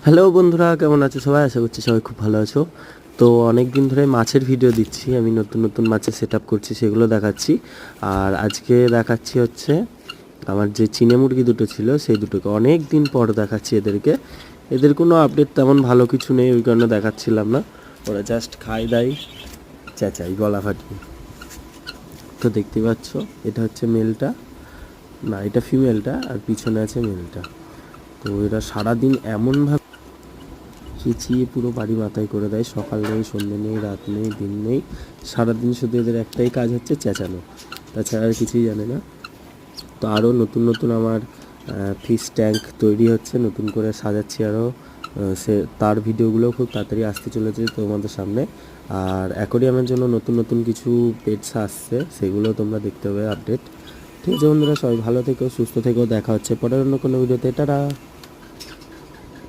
Hello বন্ধুরা, কেমন আছো সবাই? আশা করছি সবাই খুব ভালো আছো। তো অনেক দিন ধরে মাছের ভিডিও দিচ্ছি, আমি নতুন নতুন মাছের সেট আপ করছি সেগুলো দেখাচ্ছি। আর আজকে দেখাচ্ছি হচ্ছে আমার যে চিনে মুরগি দুটো ছিল সেই দুটোকে অনেক দিন পর দেখাচ্ছি এদেরকে। এদের কোনো আপডেট তেমন ভালো কিছু নেই, ওই কারণে দেখাচ্ছিলাম না। ওরা জাস্ট খাই দাই চেঁচাই গলা ফাটিয়ে। তো দেখতে পাচ্ছ, এটা হচ্ছে মেলটা, না এটা ফিমেলটা, আর পিছনে আছে মেলটা। তো এরা সারাদিন এমনভাবে চেঁচিয়ে পুরো বাড়ি মাথায় করে দেয়। সকাল নেই, সন্ধ্যে নেই, রাত নেই, দিন নেই, সারাদিন শুধু এদের একটাই কাজ হচ্ছে চেঁচানো, তাছাড়া আর কিছুই জানে না। তো আরও নতুন নতুন আমার ফিশ ট্যাঙ্ক তৈরি হচ্ছে, নতুন করে সাজাচ্ছি আরও। সে তার ভিডিওগুলো খুব তাড়াতাড়ি আসতে চলেছে তোমাদের সামনে। আর অ্যাকোরিয়ামের জন্য নতুন নতুন কিছু পেটস আসছে, সেগুলো তোমরা দেখতে হবে আপডেট। ঠিক আছে বন্ধুরা, সবাই ভালো থেকো, সুস্থ থেকো, দেখা হচ্ছে পরের অন্য কোনো ভিডিওতে। টাটা।